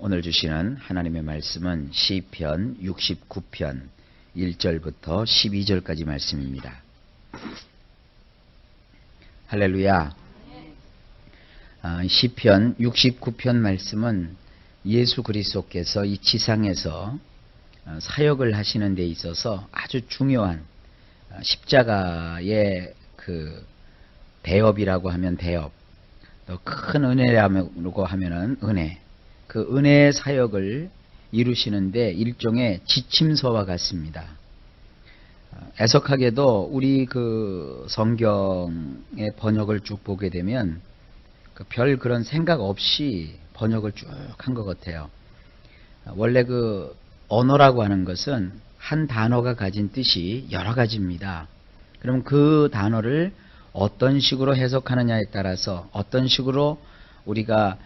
오늘 주시는 하나님의 말씀은 시편 69편 1절부터 12절까지 말씀입니다. 할렐루야. 시편 69편 말씀은 예수 그리스도께서 이 지상에서 사역을 하시는 데 있어서 아주 중요한 십자가의 그 대업이라고 하면 대업, 또 큰 은혜라고 하면은 은혜, 그 은혜의 사역을 이루시는데 일종의 지침서와 같습니다. 애석하게도 우리 그 성경의 번역을 쭉 보게 되면 별 그런 생각 없이 번역을 쭉 한 것 같아요. 원래 그 언어라고 하는 것은 한 단어가 가진 뜻이 여러 가지입니다. 그럼 그 단어를 어떤 식으로 해석하느냐에 따라서 어떤 식으로 우리가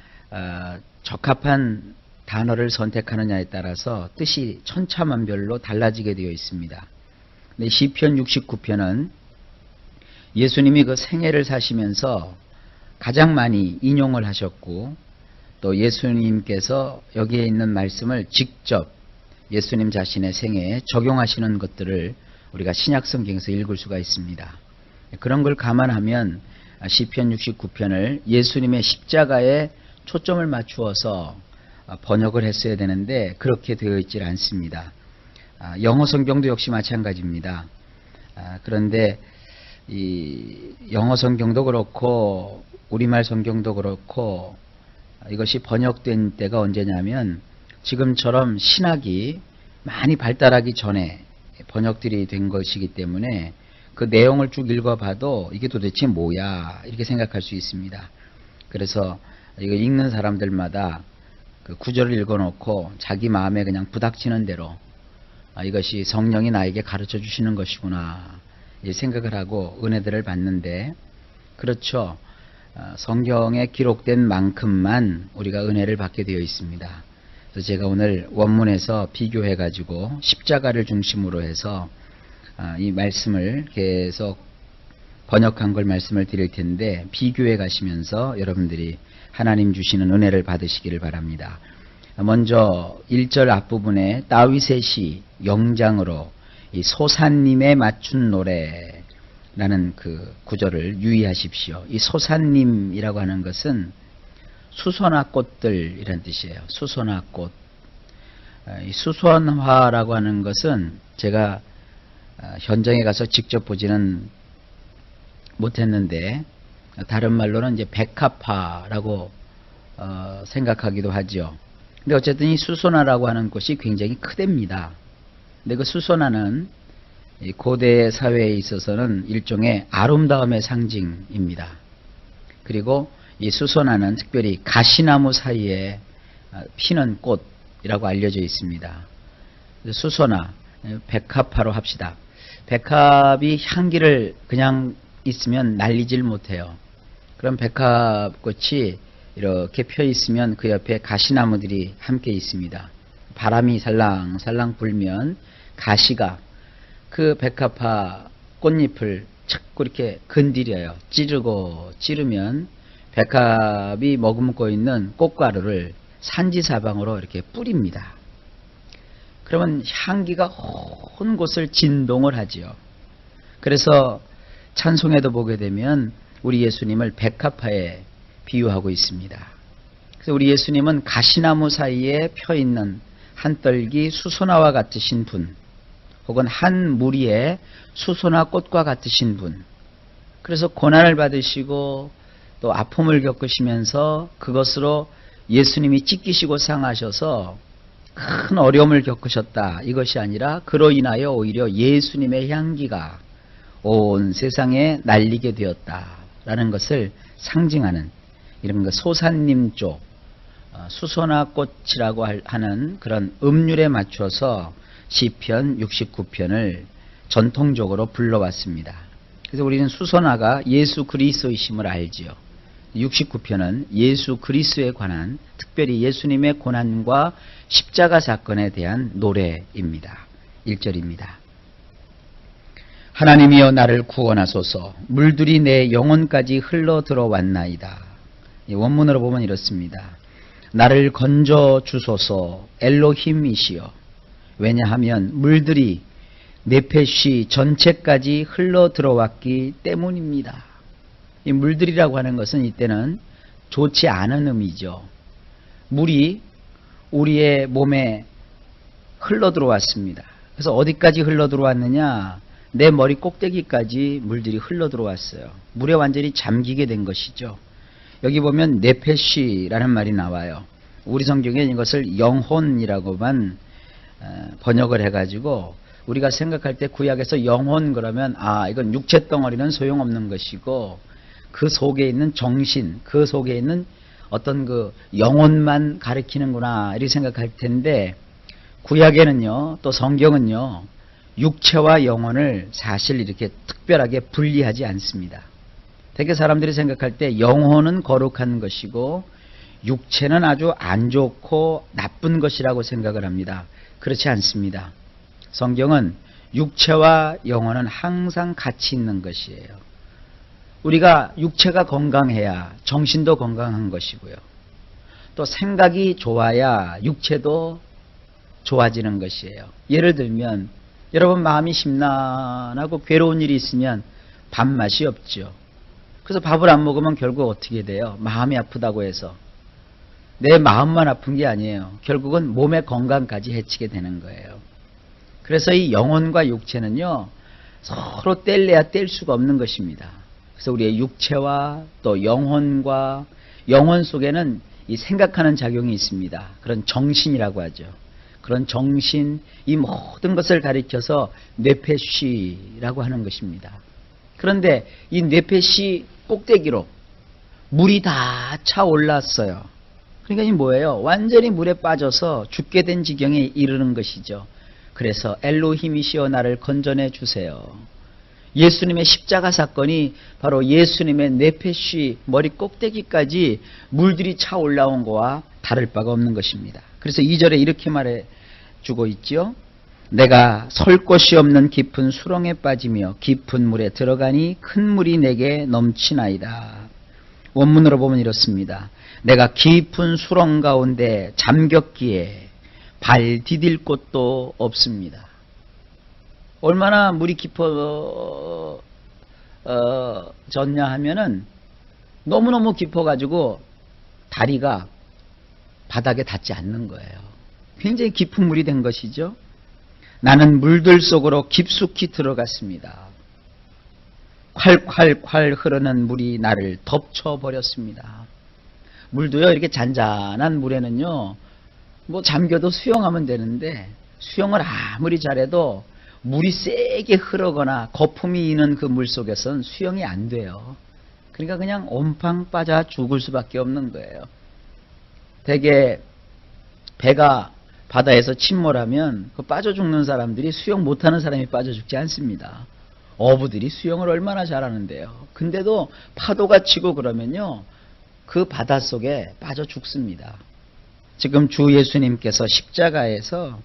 적합한 단어를 선택하느냐에 따라서 뜻이 천차만별로 달라지게 되어 있습니다. 근데 시편 69편은 예수님이 그 생애를 사시면서 가장 많이 인용을 하셨고, 또 예수님께서 여기에 있는 말씀을 직접 예수님 자신의 생애에 적용하시는 것들을 우리가 신약성경에서 읽을 수가 있습니다. 그런 걸 감안하면 시편 69편을 예수님의 십자가에 초점을 맞추어서 번역을 했어야 되는데 그렇게 되어 있질 않습니다. 영어 성경도 역시 마찬가지입니다. 그런데 이 영어 성경도 그렇고 우리말 성경도 그렇고 이것이 번역된 때가 언제냐면 지금처럼 신학이 많이 발달하기 전에 번역들이 된 것이기 때문에 그 내용을 쭉 읽어봐도 이게 도대체 뭐야 이렇게 생각할 수 있습니다. 그래서 이거 읽는 사람들마다 그 구절을 읽어놓고 자기 마음에 그냥 부닥치는 대로 이것이 성령이 나에게 가르쳐 주시는 것이구나 이 생각을 하고 은혜들을 받는데, 그렇죠. 성경에 기록된 만큼만 우리가 은혜를 받게 되어 있습니다. 그래서 제가 오늘 원문에서 비교해 가지고 십자가를 중심으로 해서 이 말씀을 계속 번역한 걸 말씀을 드릴 텐데 비교해 가시면서 여러분들이 하나님 주시는 은혜를 받으시기를 바랍니다. 먼저 1절 앞부분에 다윗의 시 영장으로 이 소사님에 맞춘 노래라는 그 구절을 유의하십시오. 이 소사님이라고 하는 것은 수선화 꽃들이란 뜻이에요. 수선화 꽃. 이 수선화라고 하는 것은 제가 현장에 가서 직접 보지는 못했는데 다른 말로는 이제 백합화라고 생각하기도 하죠. 근데 어쨌든 이 수선화라고 하는 것이 굉장히 크답니다. 근데 그 수선화는 이 고대 사회에 있어서는 일종의 아름다움의 상징입니다. 그리고 이 수선화는 특별히 가시나무 사이에 피는 꽃이라고 알려져 있습니다. 수선화, 백합화로 합시다. 백합이 향기를 그냥 있으면 날리질 못해요. 그럼 백합꽃이 이렇게 펴 있으면 그 옆에 가시나무들이 함께 있습니다. 바람이 살랑살랑 불면 가시가 그 백합화 꽃잎을 자꾸 이렇게 건드려요. 찌르면 백합이 머금고 있는 꽃가루를 산지사방으로 이렇게 뿌립니다. 그러면 향기가 온 곳을 진동을 하지요. 그래서 찬송에도 보게 되면 우리 예수님을 백합화에 비유하고 있습니다. 그래서 우리 예수님은 가시나무 사이에 펴있는 한 떨기 수선화와 같으신 분, 혹은 한 무리의 수선화 꽃과 같으신 분, 그래서 고난을 받으시고 또 아픔을 겪으시면서 그것으로 예수님이 찢기시고 상하셔서 큰 어려움을 겪으셨다, 이것이 아니라 그로 인하여 오히려 예수님의 향기가 온 세상에 날리게 되었다라는 것을 상징하는 이런 그 소사님 쪽 수선화 꽃이라고 하는 그런 음률에 맞춰서 시편 69편을 전통적으로 불러왔습니다. 그래서 우리는 수선화가 예수 그리스도이심을 알지요. 69편은 예수 그리스도에 관한, 특별히 예수님의 고난과 십자가 사건에 대한 노래입니다. 1절입니다. 하나님이여 나를 구원하소서. 물들이 내 영혼까지 흘러 들어왔나이다. 원문으로 보면 이렇습니다. 나를 건져 주소서 엘로힘이시여. 왜냐하면 물들이 네페시 전체까지 흘러 들어왔기 때문입니다. 이 물들이라고 하는 것은 이때는 좋지 않은 의미죠. 물이 우리의 몸에 흘러 들어왔습니다. 그래서 어디까지 흘러 들어왔느냐? 내 머리 꼭대기까지 물들이 흘러 들어왔어요. 물에 완전히 잠기게 된 것이죠. 여기 보면 네페시라는 말이 나와요. 우리 성경에 이것을 영혼이라고만 번역을 해가지고 우리가 생각할 때 구약에서 영혼 그러면 이건 육체 덩어리는 소용없는 것이고 그 속에 있는 정신, 그 속에 있는 어떤 그 영혼만 가리키는구나 이렇게 생각할 텐데 구약에는요, 또 성경은요, 육체와 영혼을 사실 이렇게 특별하게 분리하지 않습니다. 되게 사람들이 생각할 때 영혼은 거룩한 것이고 육체는 아주 안 좋고 나쁜 것이라고 생각을 합니다. 그렇지 않습니다. 성경은 육체와 영혼은 항상 같이 있는 것이에요. 우리가 육체가 건강해야 정신도 건강한 것이고요. 또 생각이 좋아야 육체도 좋아지는 것이에요. 예를 들면 여러분 마음이 심란하고 괴로운 일이 있으면 밥맛이 없죠. 그래서 밥을 안 먹으면 결국 어떻게 돼요? 마음이 아프다고 해서 내 마음만 아픈 게 아니에요. 결국은 몸의 건강까지 해치게 되는 거예요. 그래서 이 영혼과 육체는요, 서로 뗄래야 뗄 수가 없는 것입니다. 그래서 우리의 육체와 또 영혼과 영혼 속에는 이 생각하는 작용이 있습니다. 그런 정신이라고 하죠. 그런 정신, 이 모든 것을 가리켜서 뇌페시라고 하는 것입니다. 그런데 이 뇌페시 꼭대기로 물이 다 차올랐어요. 그러니까 이 뭐예요? 완전히 물에 빠져서 죽게 된 지경에 이르는 것이죠. 그래서 엘로힘이시여 나를 건져내 주세요. 예수님의 십자가 사건이 바로 예수님의 뇌페시 머리 꼭대기까지 물들이 차올라온 거와 다를 바가 없는 것입니다. 그래서 2절에 이렇게 말해주고 있죠. 내가 설 곳이 없는 깊은 수렁에 빠지며 깊은 물에 들어가니 큰 물이 내게 넘치나이다. 원문으로 보면 이렇습니다. 내가 깊은 수렁 가운데 잠겼기에 발 디딜 곳도 없습니다. 얼마나 물이 깊어졌냐 하면은 너무너무 깊어가지고 다리가 바닥에 닿지 않는 거예요. 굉장히 깊은 물이 된 것이죠. 나는 물들 속으로 깊숙이 들어갔습니다. 콸콸콸 흐르는 물이 나를 덮쳐버렸습니다. 물도요, 이렇게 잔잔한 물에는요, 뭐 잠겨도 수영하면 되는데 수영을 아무리 잘해도 물이 세게 흐르거나 거품이 있는 그 물 속에서는 수영이 안 돼요. 그러니까 그냥 옴팡 빠져 죽을 수밖에 없는 거예요. 되게 배가 바다에서 침몰하면 그 빠져 죽는 사람들이 수영 못하는 사람이 빠져 죽지 않습니다. 어부들이 수영을 얼마나 잘하는데요. 근데도 파도가 치고 그러면요, 그 바닷속에 빠져 죽습니다. 지금 주 예수님께서 십자가에서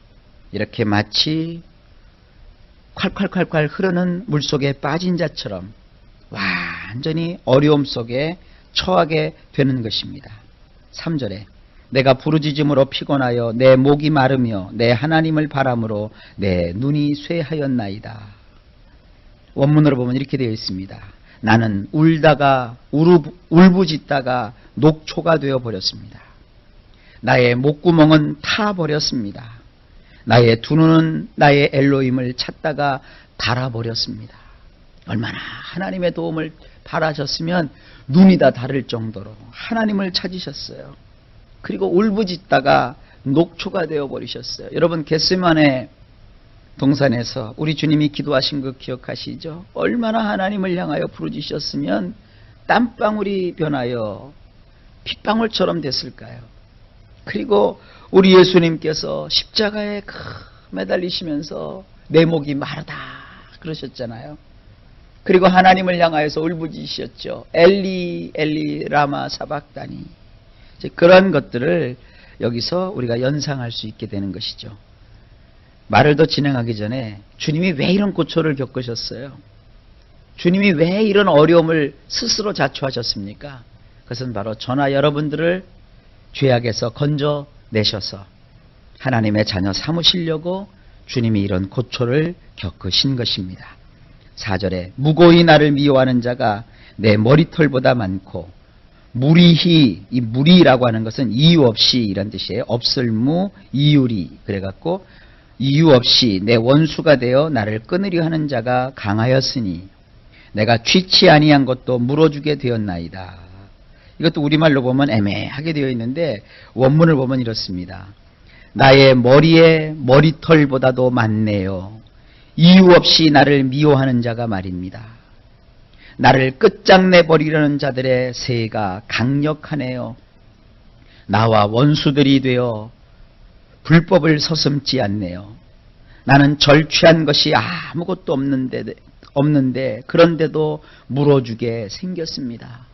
이렇게 마치 콸콸콸콸 흐르는 물속에 빠진 자처럼 완전히 어려움 속에 처하게 되는 것입니다. 3절에 내가 부르짖음으로 피곤하여 내 목이 마르며 내 하나님을 바람으로 내 눈이 쇠하였나이다. 원문으로 보면 이렇게 되어 있습니다. 나는 울다가 울부짖다가 녹초가 되어버렸습니다. 나의 목구멍은 타버렸습니다. 나의 두 눈은 나의 엘로힘을 찾다가 닳아버렸습니다. 얼마나 하나님의 도움을 바라셨으면 눈이 다 다를 정도로 하나님을 찾으셨어요. 그리고 울부짖다가 녹초가 되어버리셨어요. 여러분 겟세마네 동산에서 우리 주님이 기도하신 거 기억하시죠? 얼마나 하나님을 향하여 부르짖으셨으면 땀방울이 변하여 핏방울처럼 됐을까요? 그리고 우리 예수님께서 십자가에 매달리시면서 내 목이 마르다 그러셨잖아요. 그리고 하나님을 향하여서 울부짖으셨죠. 엘리 엘리 라마 사박다니. 그런 것들을 여기서 우리가 연상할 수 있게 되는 것이죠. 말을 더 진행하기 전에 주님이 왜 이런 고초를 겪으셨어요? 주님이 왜 이런 어려움을 스스로 자초하셨습니까? 그것은 바로 저나 여러분들을 죄악에서 건져내셔서 하나님의 자녀 삼으시려고 주님이 이런 고초를 겪으신 것입니다. 4절에 무고히 나를 미워하는 자가 내 머리털보다 많고 무리히, 이 무리라고 하는 것은 이유 없이 이런 뜻이에요. 없을무 이유리 그래갖고 이유 없이 내 원수가 되어 나를 끊으려 하는 자가 강하였으니 내가 취치 아니한 것도 물어주게 되었나이다. 이것도 우리말로 보면 애매하게 되어 있는데 원문을 보면 이렇습니다. 나의 머리에 머리털보다도 많네요. 이유 없이 나를 미워하는 자가 말입니다. 나를 끝장내버리려는 자들의 세가 강력하네요. 나와 원수들이 되어 불법을 서슴지 않네요. 나는 절취한 것이 아무것도 없는데 그런데도 물어주게 생겼습니다.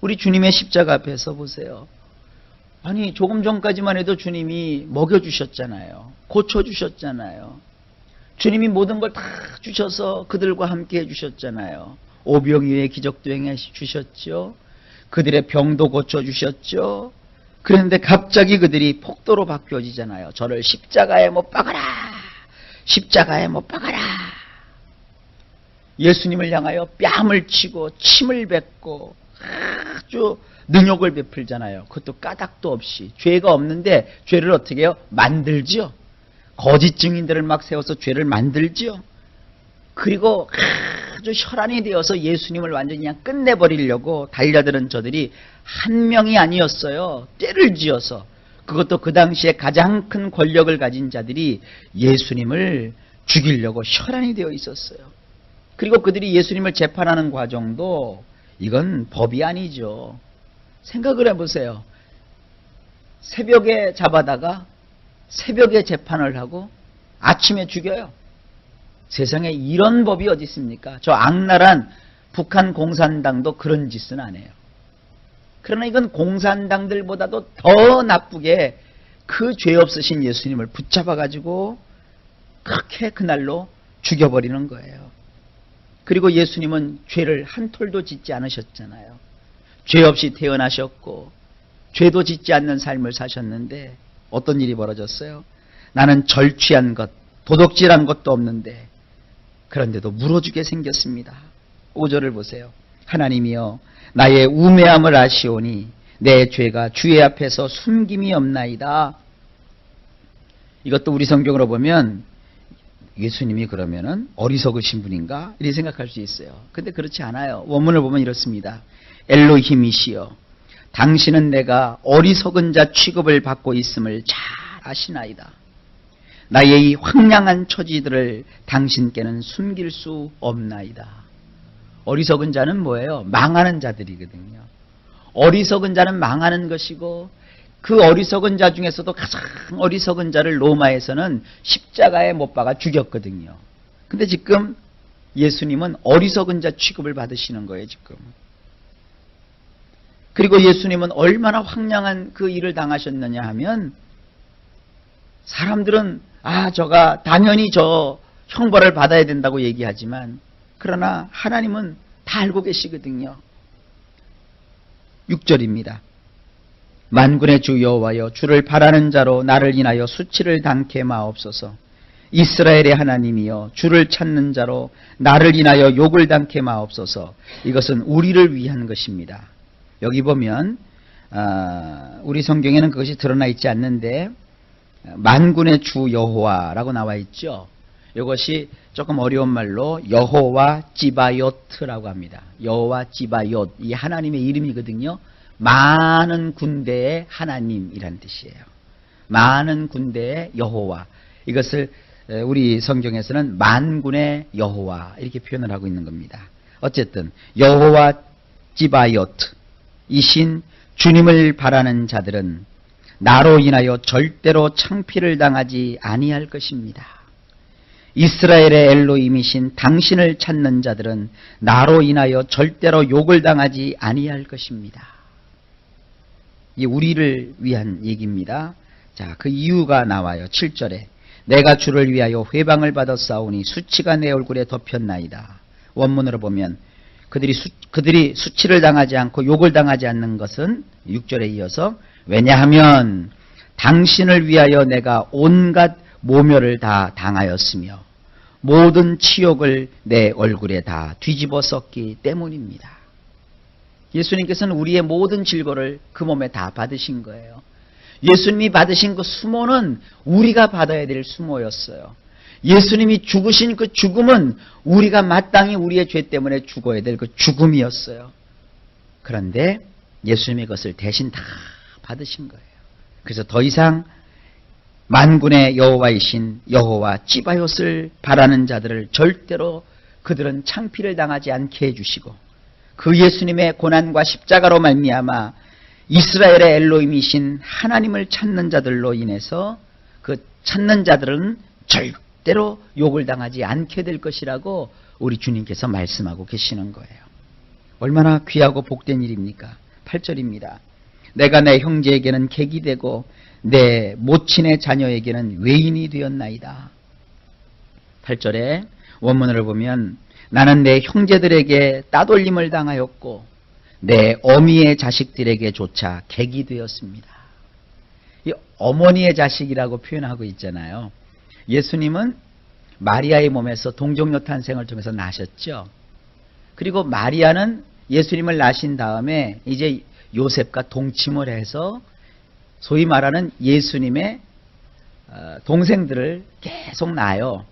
우리 주님의 십자가 앞에서 보세요. 아니 조금 전까지만 해도 주님이 먹여주셨잖아요. 고쳐주셨잖아요. 주님이 모든 걸 다 주셔서 그들과 함께 해주셨잖아요. 오병이어의 기적도 행해 주셨죠. 그들의 병도 고쳐주셨죠. 그런데 갑자기 그들이 폭도로 바뀌어지잖아요. 저를 십자가에 못 박아라. 십자가에 못 박아라. 예수님을 향하여 뺨을 치고 침을 뱉고 아주 능욕을 베풀잖아요. 그것도 까닭도 없이. 죄가 없는데 죄를 어떻게 해요? 만들지요. 거짓 증인들을 막 세워서 죄를 만들지요. 그리고 아주 혈안이 되어서 예수님을 완전히 그냥 끝내버리려고 달려드는 저들이 한 명이 아니었어요. 떼를 지어서. 그것도 그 당시에 가장 큰 권력을 가진 자들이 예수님을 죽이려고 혈안이 되어 있었어요. 그리고 그들이 예수님을 재판하는 과정도 이건 법이 아니죠. 생각을 해보세요. 새벽에 잡아다가 새벽에 재판을 하고 아침에 죽여요. 세상에 이런 법이 어디 있습니까? 저 악랄한 북한 공산당도 그런 짓은 안 해요. 그러나 이건 공산당들보다도 더 나쁘게 그 죄 없으신 예수님을 붙잡아가지고 그렇게 그날로 죽여버리는 거예요. 그리고 예수님은 죄를 한 톨도 짓지 않으셨잖아요. 죄 없이 태어나셨고 죄도 짓지 않는 삶을 사셨는데 어떤 일이 벌어졌어요? 나는 절취한 것, 도둑질한 것도 없는데 그런데도 물어주게 생겼습니다. 5절을 보세요. 하나님이여 나의 우매함을 아시오니 내 죄가 주의 앞에서 숨김이 없나이다. 이것도 우리 성경으로 보면 예수님이 그러면은 어리석으신 분인가? 이렇게 생각할 수 있어요. 근데 그렇지 않아요. 원문을 보면 이렇습니다. 엘로힘이시여 당신은 내가 어리석은 자 취급을 받고 있음을 잘 아시나이다. 나의 이 황량한 처지들을 당신께는 숨길 수 없나이다. 어리석은 자는 뭐예요? 망하는 자들이거든요. 어리석은 자는 망하는 것이고 그 어리석은 자 중에서도 가장 어리석은 자를 로마에서는 십자가에 못 박아 죽였거든요. 근데 지금 예수님은 어리석은 자 취급을 받으시는 거예요, 지금. 그리고 예수님은 얼마나 황량한 그 일을 당하셨느냐 하면 사람들은 저가 당연히 저 형벌을 받아야 된다고 얘기하지만 그러나 하나님은 다 알고 계시거든요. 6절입니다. 만군의 주 여호와여 주를 바라는 자로 나를 인하여 수치를 당케 마옵소서. 이스라엘의 하나님이여 주를 찾는 자로 나를 인하여 욕을 당케 마옵소서. 이것은 우리를 위한 것입니다. 여기 보면 우리 성경에는 그것이 드러나 있지 않는데 만군의 주 여호와라고 나와 있죠. 이것이 조금 어려운 말로 여호와 찌바요트라고 합니다. 여호와 찌바요트, 이 하나님의 이름이거든요. 많은 군대의 하나님이란 뜻이에요. 많은 군대의 여호와. 이것을 우리 성경에서는 만군의 여호와 이렇게 표현을 하고 있는 겁니다. 어쨌든 여호와 찌바요트 이신 주님을 바라는 자들은 나로 인하여 절대로 창피를 당하지 아니할 것입니다. 이스라엘의 엘로힘이신 당신을 찾는 자들은 나로 인하여 절대로 욕을 당하지 아니할 것입니다. 이 우리를 위한 얘기입니다. 자, 그 이유가 나와요. 7절에 내가 주를 위하여 회방을 받았사오니 수치가 내 얼굴에 덮였나이다. 원문으로 보면 그들이 수치를 당하지 않고 욕을 당하지 않는 것은 6절에 이어서 왜냐하면 당신을 위하여 내가 온갖 모멸을 다 당하였으며 모든 치욕을 내 얼굴에 다 뒤집어 썼기 때문입니다. 예수님께서는 우리의 모든 질고를 그 몸에 다 받으신 거예요. 예수님이 받으신 그 수모는 우리가 받아야 될 수모였어요. 예수님이 죽으신 그 죽음은 우리가 마땅히 우리의 죄 때문에 죽어야 될 그 죽음이었어요. 그런데 예수님이 그것을 대신 다 받으신 거예요. 그래서 더 이상 만군의 여호와이신 여호와 찌바옷을 바라는 자들을 절대로 그들은 창피를 당하지 않게 해주시고 그 예수님의 고난과 십자가로 말미암아 이스라엘의 엘로힘이신 하나님을 찾는 자들로 인해서 그 찾는 자들은 절대로 욕을 당하지 않게 될 것이라고 우리 주님께서 말씀하고 계시는 거예요. 얼마나 귀하고 복된 일입니까? 8절입니다. 내가 내 형제에게는 객이 되고 내 모친의 자녀에게는 외인이 되었나이다. 8절에 원문을 보면 나는 내 형제들에게 따돌림을 당하였고 내 어미의 자식들에게조차 객이 되었습니다. 이 어머니의 자식이라고 표현하고 있잖아요. 예수님은 마리아의 몸에서 동정녀 탄생을 통해서 나셨죠. 그리고 마리아는 예수님을 낳으신 다음에 이제 요셉과 동침을 해서 소위 말하는 예수님의 동생들을 계속 낳아요.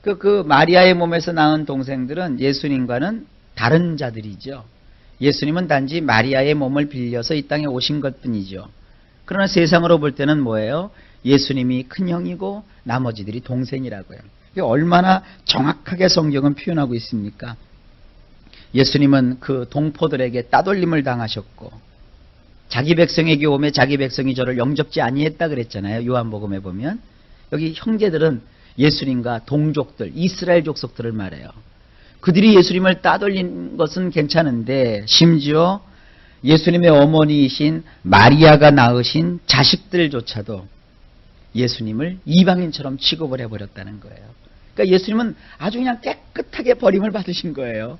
그 마리아의 몸에서 낳은 동생들은 예수님과는 다른 자들이죠. 예수님은 단지 마리아의 몸을 빌려서 이 땅에 오신 것뿐이죠. 그러나 세상으로 볼 때는 뭐예요? 예수님이 큰형이고 나머지들이 동생이라고요. 이게 얼마나 정확하게 성경은 표현하고 있습니까? 예수님은 그 동포들에게 따돌림을 당하셨고 자기 백성에게 오매 자기 백성이 저를 영접지 아니했다 그랬잖아요. 요한복음에 보면 여기 형제들은 예수님과 동족들, 이스라엘 족속들을 말해요. 그들이 예수님을 따돌린 것은 괜찮은데 심지어 예수님의 어머니이신 마리아가 낳으신 자식들조차도 예수님을 이방인처럼 취급을 해버렸다는 거예요. 그러니까 예수님은 아주 그냥 깨끗하게 버림을 받으신 거예요.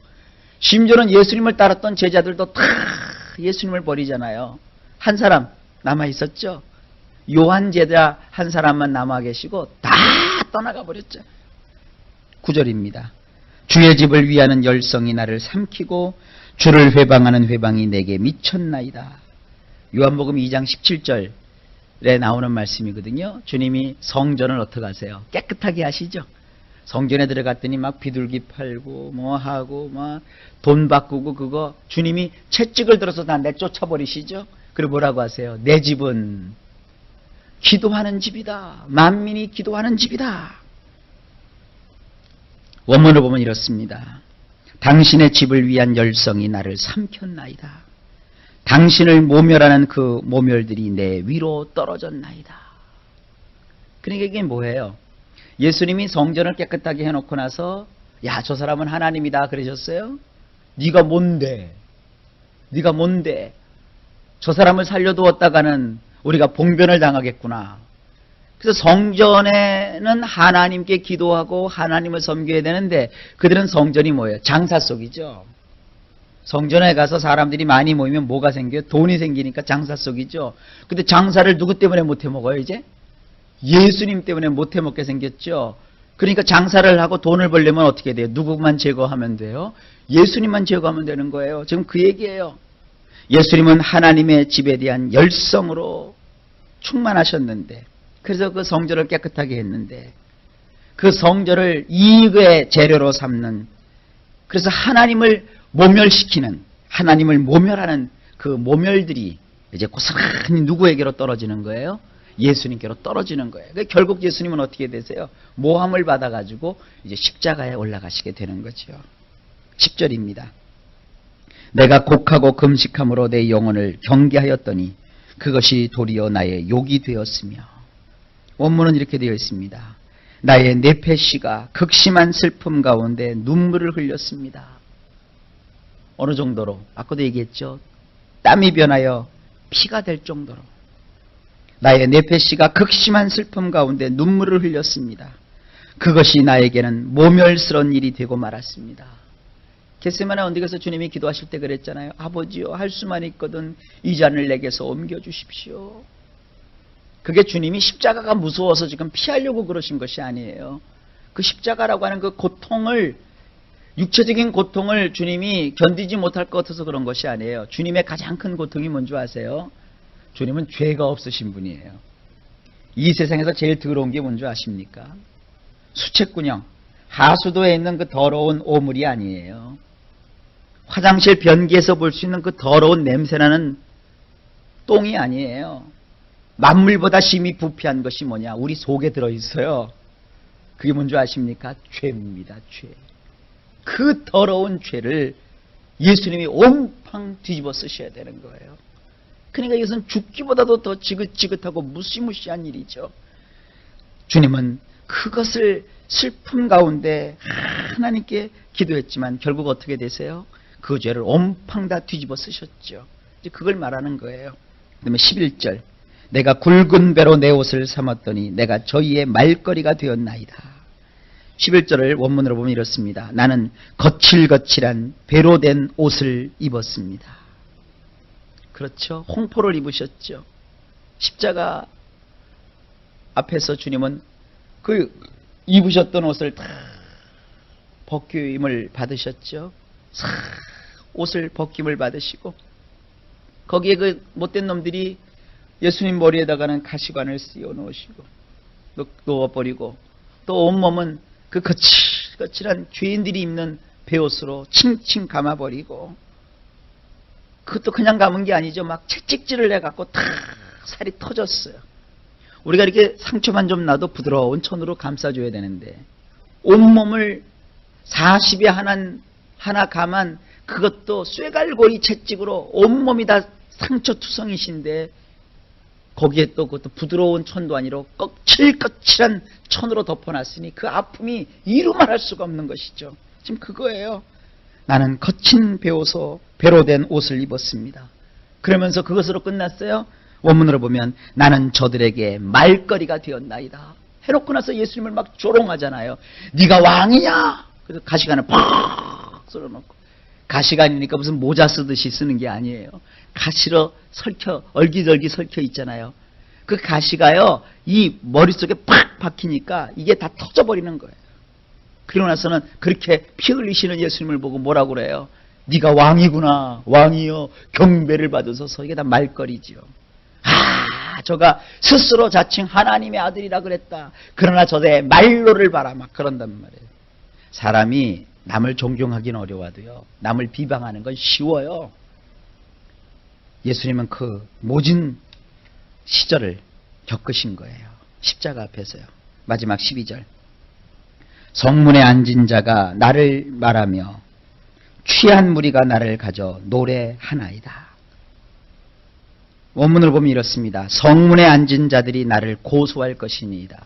심지어는 예수님을 따랐던 제자들도 다 예수님을 버리잖아요. 한 사람 남아 있었죠. 요한 제자 한 사람만 남아 계시고 다 떠나가 버렸죠. 9절입니다. 주의 집을 위하는 열성이 나를 삼키고 주를 회방하는 회방이 내게 미쳤나이다. 요한복음 2장 17절에 나오는 말씀이거든요. 주님이 성전을 어떻게 하세요? 깨끗하게 하시죠. 성전에 들어갔더니 막 비둘기 팔고 뭐 하고 막 돈 바꾸고 그거 주님이 채찍을 들어서 다 내쫓아 버리시죠. 그리고 뭐라고 하세요? 내 집은 기도하는 집이다. 만민이 기도하는 집이다. 원문을 보면 이렇습니다. 당신의 집을 위한 열성이 나를 삼켰나이다. 당신을 모멸하는 그 모멸들이 내 위로 떨어졌나이다. 그러니까 이게 뭐예요? 예수님이 성전을 깨끗하게 해놓고 나서 야, 저 사람은 하나님이다 그러셨어요? 네가 뭔데? 네가 뭔데? 저 사람을 살려두었다가는 우리가 봉변을 당하겠구나. 그래서 성전에는 하나님께 기도하고 하나님을 섬겨야 되는데 그들은 성전이 뭐예요? 장사 속이죠. 성전에 가서 사람들이 많이 모이면 뭐가 생겨요? 돈이 생기니까 장사 속이죠. 근데 장사를 누구 때문에 못 해먹어요 이제? 예수님 때문에 못 해먹게 생겼죠. 그러니까 장사를 하고 돈을 벌려면 어떻게 돼요? 누구만 제거하면 돼요? 예수님만 제거하면 되는 거예요. 지금 그 얘기예요. 예수님은 하나님의 집에 대한 열성으로 충만하셨는데 그래서 그 성전을 깨끗하게 했는데 그 성전을 이익의 재료로 삼는 그래서 하나님을 모멸시키는 하나님을 모멸하는 그 모멸들이 이제 고스란히 누구에게로 떨어지는 거예요? 예수님께로 떨어지는 거예요. 그러니까 결국 예수님은 어떻게 되세요? 모함을 받아가지고 이제 십자가에 올라가시게 되는 거죠. 10절입니다. 내가 곡하고 금식함으로 내 영혼을 경계하였더니 그것이 도리어 나의 욕이 되었으며 원문은 이렇게 되어 있습니다. 나의 네페시가 극심한 슬픔 가운데 눈물을 흘렸습니다. 어느 정도로? 아까도 얘기했죠. 땀이 변하여 피가 될 정도로 나의 네페시가 극심한 슬픔 가운데 눈물을 흘렸습니다. 그것이 나에게는 모멸스러운 일이 되고 말았습니다. 겟세마네 언덕에서 주님이 기도하실 때 그랬잖아요. 아버지요, 할 수만 있거든 이 잔을 내게서 옮겨주십시오. 그게 주님이 십자가가 무서워서 지금 피하려고 그러신 것이 아니에요. 그 십자가라고 하는 그 고통을, 육체적인 고통을 주님이 견디지 못할 것 같아서 그런 것이 아니에요. 주님의 가장 큰 고통이 뭔지 아세요? 주님은 죄가 없으신 분이에요. 이 세상에서 제일 더러운 게 뭔지 아십니까? 수채꾼형, 하수도에 있는 그 더러운 오물이 아니에요. 화장실 변기에서 볼 수 있는 그 더러운 냄새나는 똥이 아니에요. 만물보다 심히 부패한 것이 뭐냐? 우리 속에 들어있어요. 그게 뭔지 아십니까? 죄입니다. 죄. 그 더러운 죄를 예수님이 온팡 뒤집어 쓰셔야 되는 거예요. 그러니까 이것은 죽기보다도 더 지긋지긋하고 무시무시한 일이죠. 주님은 그것을 슬픔 가운데 하나님께 기도했지만 결국 어떻게 되세요? 그 죄를 온팡 다 뒤집어 쓰셨죠. 이제 그걸 말하는 거예요. 그 다음에 11절, 내가 굵은 배로 내 옷을 삼았더니 내가 저희의 말거리가 되었나이다. 11절을 원문으로 보면 이렇습니다. 나는 거칠거칠한 배로 된 옷을 입었습니다. 그렇죠. 홍포를 입으셨죠. 십자가 앞에서 주님은 그 입으셨던 옷을 다 벗김을 받으셨죠. 싹 옷을 벗김을 받으시고 거기에 그 못된 놈들이 예수님 머리에다가는 가시관을 씌워 놓으시고 놓아버리고 또 온몸은 그 거칠거칠한 죄인들이 입는 베옷으로 칭칭 감아버리고, 그것도 그냥 감은 게 아니죠. 막 채찍질을 해갖고 탁 살이 터졌어요. 우리가 이렇게 상처만 좀 나도 부드러운 천으로 감싸줘야 되는데 온몸을 40에 하나 감한 그것도 쇠갈고리 채찍으로 온몸이 다 상처투성이신데 거기에 또 그것도 부드러운 천도 아니로 거칠거칠한 천으로 덮어놨으니 그 아픔이 이루 말할 수가 없는 것이죠. 지금 그거예요. 나는 거친 배로 된 옷을 입었습니다. 그러면서 그것으로 끝났어요. 원문으로 보면 나는 저들에게 말거리가 되었나이다. 해놓고 나서 예수님을 막 조롱하잖아요. 네가 왕이냐? 그래서 가시관을 팍 썰어놓고, 가시관이니까 무슨 모자 쓰듯이 쓰는 게 아니에요. 가시로 얼기덜기 설켜 있잖아요. 그 가시가요, 이 머릿속에 팍 박히니까 이게 다 터져버리는 거예요. 그러고 나서는 그렇게 피 흘리시는 예수님을 보고 뭐라고 그래요? 네가 왕이구나. 왕이여 경배를 받으소서. 이게 다 말거리지요. 저가 스스로 자칭 하나님의 아들이라 그랬다. 그러나 저의 말로를 봐라. 막 그런단 말이에요. 사람이 남을 존경하기는 어려워도요, 남을 비방하는 건 쉬워요. 예수님은 그 모진 시절을 겪으신 거예요. 십자가 앞에서요. 마지막 12절. 성문에 앉은 자가 나를 말하며 취한 무리가 나를 가져 노래하나이다. 원문을 보면 이렇습니다. 성문에 앉은 자들이 나를 고소할 것이니이다.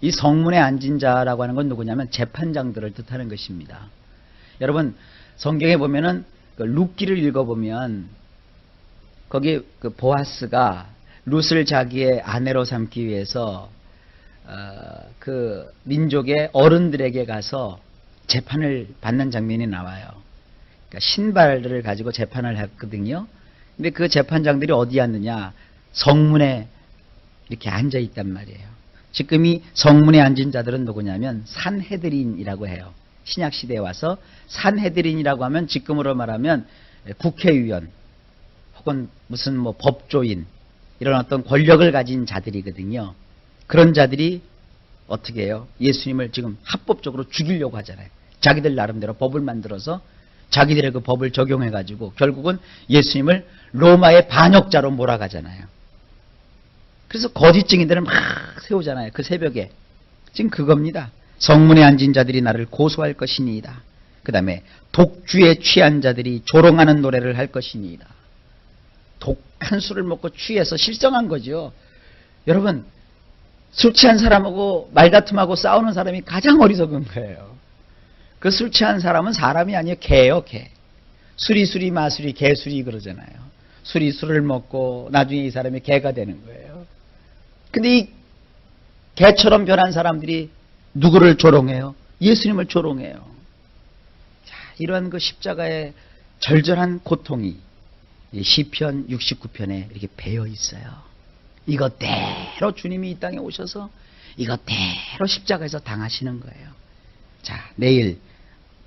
이 성문에 앉은 자라고 하는 건 누구냐면 재판장들을 뜻하는 것입니다. 여러분, 성경에 보면은 그 룻기를 읽어보면 거기 그 보아스가 룻을 자기의 아내로 삼기 위해서 그 민족의 어른들에게 가서 재판을 받는 장면이 나와요. 그러니까 신발들을 가지고 재판을 했거든요. 근데 그 재판장들이 어디 앉느냐? 성문에 이렇게 앉아 있단 말이에요. 지금 이 성문에 앉은 자들은 누구냐면 산헤드린이라고 해요. 신약시대에 와서 산헤드린이라고 하면 지금으로 말하면 국회의원 혹은 무슨 뭐 법조인, 이런 어떤 권력을 가진 자들이거든요. 그런 자들이 어떻게 해요? 예수님을 지금 합법적으로 죽이려고 하잖아요. 자기들 나름대로 법을 만들어서 자기들의 그 법을 적용해가지고 결국은 예수님을 로마의 반역자로 몰아가잖아요. 그래서 거짓 증인들을 막 세우잖아요. 그 새벽에. 지금 그겁니다. 성문에 앉은 자들이 나를 고소할 것이니이다. 그 다음에 독주에 취한 자들이 조롱하는 노래를 할 것이니이다. 독한 술을 먹고 취해서 실성한 거죠. 여러분, 술 취한 사람하고 말다툼하고 싸우는 사람이 가장 어리석은 거예요. 그 술 취한 사람은 사람이 아니에요. 개요, 개. 수리 마수리 개수리 그러잖아요. 술이 술을 먹고 나중에 이 사람이 개가 되는 거예요. 근데 이 개처럼 변한 사람들이 누구를 조롱해요? 예수님을 조롱해요. 자, 이러한 그 십자가의 절절한 고통이 이 시편 69편에 이렇게 배어 있어요. 이것대로 주님이 이 땅에 오셔서 이것대로 십자가에서 당하시는 거예요. 자, 내일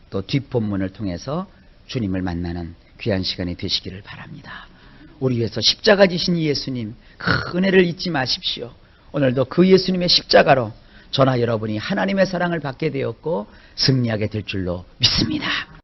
또 뒷본문을 통해서 주님을 만나는 귀한 시간이 되시기를 바랍니다. 우리 위해서 십자가 지신 예수님, 그 은혜를 잊지 마십시오. 오늘도 그 예수님의 십자가로 저나 여러분이 하나님의 사랑을 받게 되었고 승리하게 될 줄로 믿습니다.